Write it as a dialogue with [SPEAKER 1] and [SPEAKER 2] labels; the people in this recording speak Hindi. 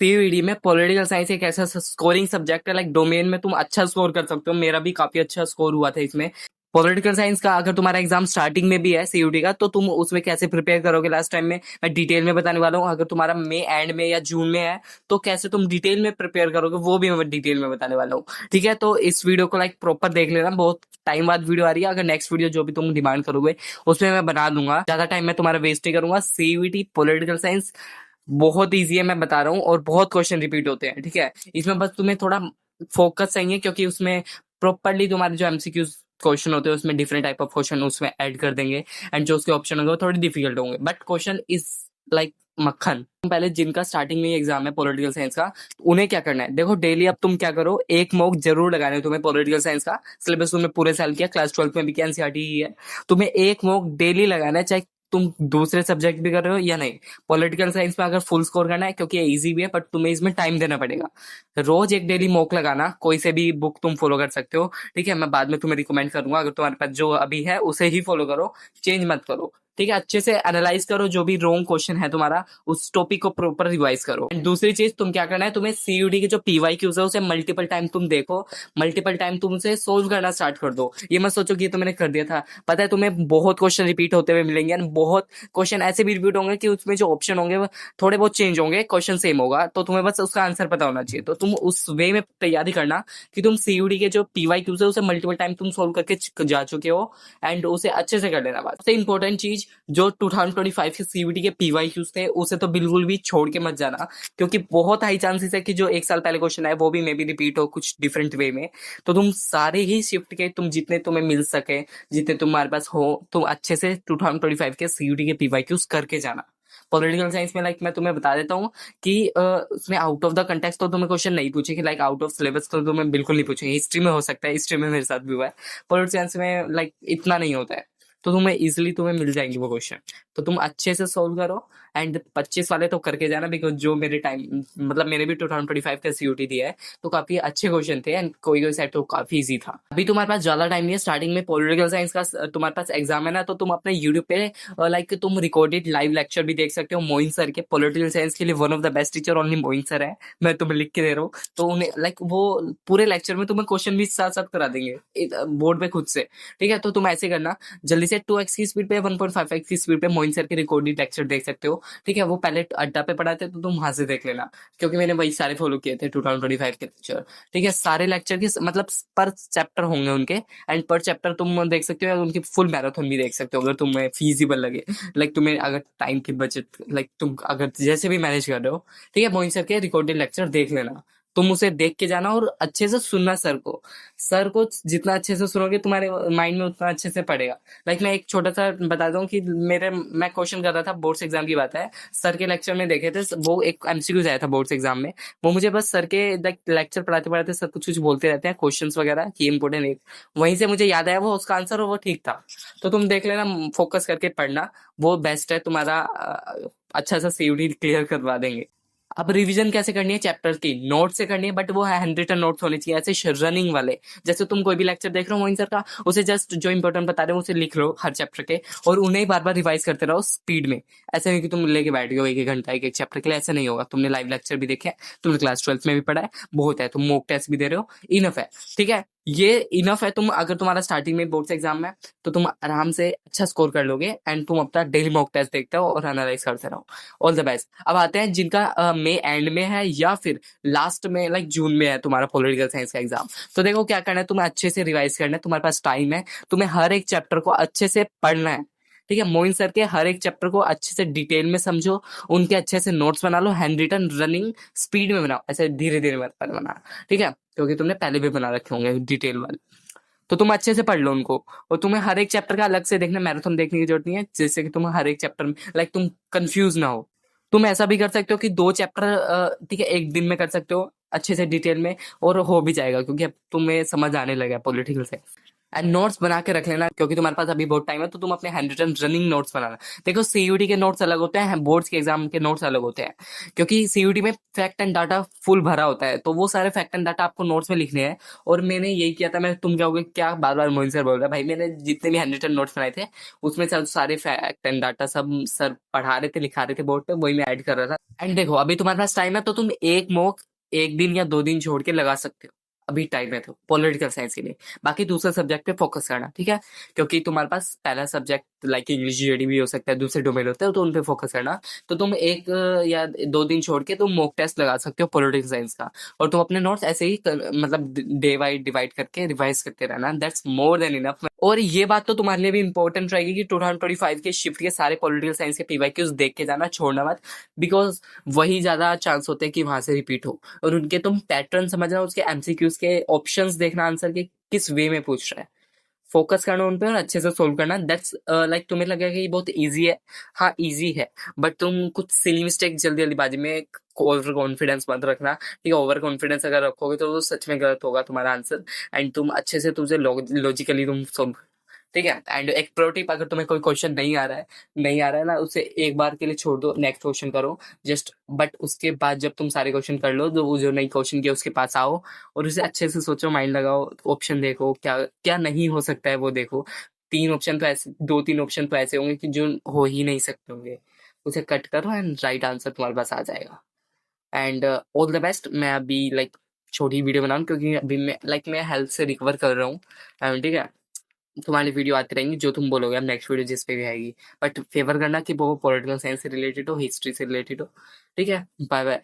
[SPEAKER 1] सीयूईडी में पॉलिटिकल साइंस एक ऐसा स्कोरिंग सब्जेक्ट है, लाइक डोमेन में तुम अच्छा स्कोर कर सकते हो। मेरा भी काफी अच्छा स्कोर हुआ था इसमें। पॉलिटिकल साइंस का अगर तुम्हारा एग्जाम स्टार्टिंग में भी है सीयूटी का, तो तुम उसमें कैसे प्रिपेयर करोगे लास्ट टाइम में मैं डिटेल में बताने वाला हूँ। अगर तुम्हारा मई एंड में या जून में है तो कैसे तुम डिटेल में प्रिपेयर करोगे वो भी मैं डिटेल में बताने वाला हूँ। ठीक है, तो इस वीडियो को लाइक प्रॉपर देख लेना। बहुत टाइम बाद वीडियो आ रही है। अगर नेक्स्ट वीडियो जो भी तुम डिमांड करोगे उसमें मैं बना दूंगा। ज्यादा टाइम मैं तुम्हारा वेस्ट नहीं करूंगा। सीयूटी पॉलिटिकल साइंस बहुत ईजी है, मैं बता रहा हूँ, और बहुत क्वेश्चन रिपीट होते हैं। ठीक है, इसमें बस तुम्हें थोड़ा फोकस चाहिए, क्योंकि उसमें प्रॉपरली तुम्हारे जो एमसीक्यूज क्वेश्चन होते हैं उसमें डिफरेंट टाइप ऑफ क्वेश्चन उसमें ऐड कर देंगे। एंड जो उसके ऑप्शन होंगे वो थोड़े डिफिकल्ट होंगे, बट क्वेश्चन इज लाइक मक्खन। पहले जिनका स्टार्टिंग में एग्जाम है पॉलिटिकल साइंस का, उन्हें क्या करना है देखो। डेली अब तुम क्या करो, एक मॉक जरूर लगाना है तुम्हें। पॉलिटिकल साइंस का सिलेबस तुमने पूरे साल किया, क्लास 12 में भी किया, एनसीईआरटी ही है। तुम्हें एक मॉक डेली लगाना है, चाहे तुम दूसरे सब्जेक्ट भी कर रहे हो या नहीं। पॉलिटिकल साइंस में अगर फुल स्कोर करना है, क्योंकि ये इजी भी है, बट तुम्हें इसमें टाइम देना पड़ेगा। रोज एक डेली मॉक लगाना, कोई से भी बुक तुम फॉलो कर सकते हो। ठीक है, मैं बाद में तुम्हें रिकमेंड करूंगा। अगर तुम्हारे पास जो अभी है उसे ही फॉलो करो, चेंज मत करो। ठीक है, अच्छे से एनालाइज करो जो भी रॉन्ग क्वेश्चन है तुम्हारा, उस टॉपिक को प्रॉपर रिवाइज करो। एंड दूसरी चीज तुम क्या करना है, तुम्हें सीयूडी के जो पीवाईक्यूज है उसे मल्टीपल टाइम तुम देखो, मल्टीपल टाइम तुम उसे सोल्व करना स्टार्ट कर दो। ये मत सोचो कि ये तो मैंने कर दिया था। पता है तुम्हें बहुत क्वेश्चन रिपीट होते हुए मिलेंगे, एंड बहुत क्वेश्चन ऐसे भी रिपीट होंगे कि उसमें जो ऑप्शन होंगे वो थोड़े बहुत चेंज होंगे, क्वेश्चन सेम होगा, तो तुम्हें बस उसका आंसर पता होना चाहिए। तो तुम उस वे में तैयारी करना कि तुम सीयूडी के जो पीवाईक्यूज है उसे मल्टीपल टाइम तुम सोल्व करके जा चुके हो, एंड उसे अच्छे से कर लेना। बात सबसे इंपॉर्टेंट चीज, जो 2025 के सीयूटी के पीवाईक्यूज थे उसे तो बिल्कुल भी छोड़ के मत जाना, क्योंकि बहुत हाई चांसेस है कि जो एक साल पहले क्वेश्चन आए वो भी मे बी रिपीट हो कुछ डिफरेंट वे में। तो तुम सारे ही शिफ्ट के, तुम जितने तुम्हें मिल सके, जितने तुम्हारे पास हो, तुम अच्छे से 2025 के सीयूटी के पीवाईक्यूज करके जाना। पॉलिटिकल साइंस में लाइक मैं तुम्हें बता देता हूँ कि उसमें आउट ऑफ द कंटेक्स्ट तो तुम्हें क्वेश्चन नहीं पूछेगी, लाइक आउट ऑफ सिलेबस तो तुम्हें बिल्कुल नहीं पूछेंगे। हिस्ट्री में हो सकता है, हिस्ट्री में मेरे साथ भी हुआ है। पॉलिटिकल साइंस में लाइक इतना नहीं होता है, तो तुम्हें इजिली तुम्हें मिल जाएंगे वो क्वेश्चन। तो तुम अच्छे से सोल्व करो, एंड 25 वाले तो करके जाना, बिकॉज जो मेरे टाइम मतलब मैंने भी 2025 का सीयूटी दिया है, तो काफी अच्छे क्वेश्चन थे, एंड कोई कोई सेट तो काफी इजी था। अभी तुम्हारे पास ज्यादा टाइम नहीं है, स्टार्टिंग में पॉलिटिकल साइंस का तुम्हारे पास एग्जाम है ना, तो तुम अपने यूट्यूब पे लाइक तुम रिकॉर्डेड लाइव लेक्चर भी देख सकते हो मोइन सर के। पॉलिटिकल साइंस के लिए one of the best teacher only Moin sir है, मैं तुम्हें लिख के दे रहा हूँ। तो उन्हें लाइक वो पूरे लेक्चर में तुम्हें क्वेश्चन भी साथ साथ करा देंगे बोर्ड पे खुद से। ठीक है, तो तुम ऐसे करना, जल्दी से 2x की स्पीड पे 1.5x की स्पीड पे मोइन सर के रिकॉर्डेड लेक्चर देख सकते हो। ठीक है, वो पहले अड्डा पे पढ़ाते तो तुम वहां से देख लेना, क्योंकि मैंने वही सारे फॉलो किए थे 2025 के लेक्चर। ठीक है, सारे लेक्चर के मतलब पर चैप्टर होंगे उनके, एंड पर चैप्टर तुम देख सकते हो, या उनकी फुल मैराथन भी देख सकते हो अगर तुम्हें फीजिबल लगे। लाइक तुम्हें अगर टाइम की बचत, लाइक तुम अगर जैसे भी मैनेज कर रहे हो, ठीक है, मोइन सर के रिकॉर्डेड लेक्चर देख लेना। तुम उसे देख के जाना और अच्छे से सुनना सर को। सर को जितना अच्छे से सुनोगे तुम्हारे माइंड में उतना अच्छे से पड़ेगा। लाइक मैं एक छोटा सा बता दूं कि मैं क्वेश्चन कर रहा था, बोर्ड्स एग्जाम की बात है, सर के लेक्चर में देखे थे, वो एक एमसीक्यूज आया था बोर्ड्स एग्जाम में। वो मुझे बस सर के लेक्चर पढ़ाते पढ़ाते सर कुछ कुछ बोलते रहते हैं क्वेश्चंस वगैरह की इंपोर्टेंट एक, वहीं से मुझे याद आया वो उसका आंसर, और वो ठीक था। तो तुम देख लेना, फोकस करके पढ़ना, वो बेस्ट है तुम्हारा। अच्छा सा सीयूडी क्लियर करवा देंगे। अब रिवीजन कैसे करनी है, चैप्टर की नोट से करनी है, बट वो है हैंड रिटन नोट्स होने चाहिए, ऐसे रनिंग वाले। जैसे तुम कोई भी लेक्चर देख रहे हो मोइन सर का, उसे जस्ट जो इंपॉर्टेंट बता रहे हो उसे लिख लो हर चैप्टर के, और उन्हें बार बार रिवाइज करते रहो स्पीड में। ऐसे नहीं कि तुम लेके बैठ गए हो एक एक घंटा एक एक चैप्टर के लिए, ऐसा नहीं होगा। तुमने लाइव लेक्चर भी देखे, तुमने क्लास 12 में भी पढ़ा है, बहुत है। तुम मॉक टेस्ट भी दे रहे हो, इनफ है। ठीक है, ये इनफ है। तुम अगर तुम्हारा स्टार्टिंग में बोर्ड एग्जाम है तो तुम आराम से अच्छा स्कोर कर लोगे, एंड तुम अपना डेली मॉक टेस्ट देखते हो और एनालाइज करते रहो। All the best. अब आते हैं जिनका मई एंड में है या फिर लास्ट में लाइक जून में है तुम्हारा पॉलिटिकल साइंस का एग्जाम। तो देखो क्या करना है, तुम्हें अच्छे से रिवाइज करना है, तुम्हारे पास टाइम है, तुम्हें हर एक चैप्टर को अच्छे से पढ़ना है। ठीक है, मोइन सर के हर एक चैप्टर को अच्छे से डिटेल में समझो, उनके अच्छे से नोट्स बना लो, हैंड रिटन रनिंग स्पीड में बनाओ, ऐसे धीरे धीरे मत बना। ठीक है, क्योंकि तुमने पहले भी बना रखे होंगे डिटेल वाले। तो तुम अच्छे से पढ़ लो उनको, और तुम्हें हर एक चैप्टर का अलग से देखना, मैराथन देखने की जरूरत नहीं है, जैसे कि तुम हर एक चैप्टर में लाइक तुम कंफ्यूज ना हो। तुम ऐसा भी कर सकते हो कि 2 चैप्टर ठीक है एक दिन में कर सकते हो अच्छे से डिटेल में, और हो भी जाएगा, क्योंकि अब तुम्हें समझ आने लगा पॉलिटिकल साइंस। एंड नोट्स बना के रख लेना, क्योंकि तुम्हारे पास अभी बहुत टाइम है, तो तुम अपने हैंड रिटन रनिंग नोट्स बनाना। देखो सीयूटी के नोट्स अलग होते हैं, बोर्ड्स के एग्जाम के नोट्स अलग होते हैं, क्योंकि सीयूटी में फैक्ट एंड डाटा फुल भरा होता है, तो वो सारे फैक्ट एंड डाटा आपको नोट्स में लिखने हैं। और मैंने यही किया था। मैं तुम कहोगे क्या बार बार मोइन सर बोल रहा है, भाई मैंने जितने भी हैंड रिटन नोट्स बनाए थे उसमें से सारे फैक्ट एंड डाटा सब सर पढ़ा रहे थे, लिखा रहे थे बोर्ड पे, वही मैं ऐड कर रहा था। एंड देखो अभी तुम्हारे पास टाइम है, तो तुम एक मॉक 1 दिन या 2 दिन छोड़ के लगा सकते हो, अभी टाइम है तो पॉलिटिकल साइंस के लिए। बाकी दूसरे सब्जेक्ट पे फोकस करना, ठीक है, क्योंकि तुम्हारे पास पहला सब्जेक्ट लाइक इंग्लिश जीडी भी हो सकता है, दूसरे डोमेन होते हैं, तो उन पे फोकस करना। तो तुम 1 या 2 दिन छोड़ के तुम मॉक टेस्ट लगा सकते हो पॉलिटिकल साइंस का, और तुम अपने नोट्स ऐसे ही मतलब डे वाइज डिवाइड करके रिवाइज करते रहना, दैट्स मोर देन इनफ। और ये बात तो तुम्हारे लिए भी इंपॉर्टेंट रहेगी कि 2025 के शिफ्ट के सारे पॉलिटिकल साइंस के पीवाईक्यूज देख के जाना, छोड़ना मत, बिकॉज वही ज्यादा चांस होते हैं कि वहां से रिपीट हो। और उनके तुम पैटर्न समझना, उसके एमसीक्यूज के ऑप्शंस देखना, आंसर के किस वे में पूछ रहा है, फोकस करना उन पे और अच्छे से सोल्व करना। दैट्स लाइक तुम्हें लगेगा कि ये बहुत इजी है, हाँ इजी है, बट तुम कुछ सिली मिस्टेक जल्दी जल्दीबाजी में ओवर कॉन्फिडेंस मत रखना, ठीक है। ओवर कॉन्फिडेंस अगर रखोगे तो वो सच में गलत होगा तुम्हारा आंसर, एंड तुम अच्छे से तुझे लॉजिकली तुम सोल्व, ठीक है। एंड एक प्रो टिप, अगर तुम्हें कोई क्वेश्चन नहीं आ रहा है ना, उसे एक बार के लिए छोड़ दो, नेक्स्ट क्वेश्चन करो जस्ट। बट उसके बाद जब तुम सारे क्वेश्चन कर लो, तो वो जो नई क्वेश्चन किया उसके पास आओ और उसे अच्छे से सोचो, माइंड लगाओ, ऑप्शन देखो क्या क्या नहीं हो सकता है वो देखो। 3 ऑप्शन तो ऐसे, 2-3 ऑप्शन तो ऐसे होंगे कि जो हो ही नहीं सकते होंगे, उसे कट करो एंड राइट आंसर तुम्हारे पास आ जाएगा। And all the best. मैं अभी लाइक छोटी वीडियो बनाऊँ, क्योंकि अभी मैं हेल्थ से रिकवर कर रहा हूँ, ठीक है। तुम्हारी वीडियो आती रहेंगी, जो तुम बोलोगे, अब नेक्स्ट वीडियो जिस पे भी आएगी, बट फेवर करना कि वो पॉलिटिकल साइंस से रिलेटेड हो, हिस्ट्री से रिलेटेड हो, ठीक है। Bye bye.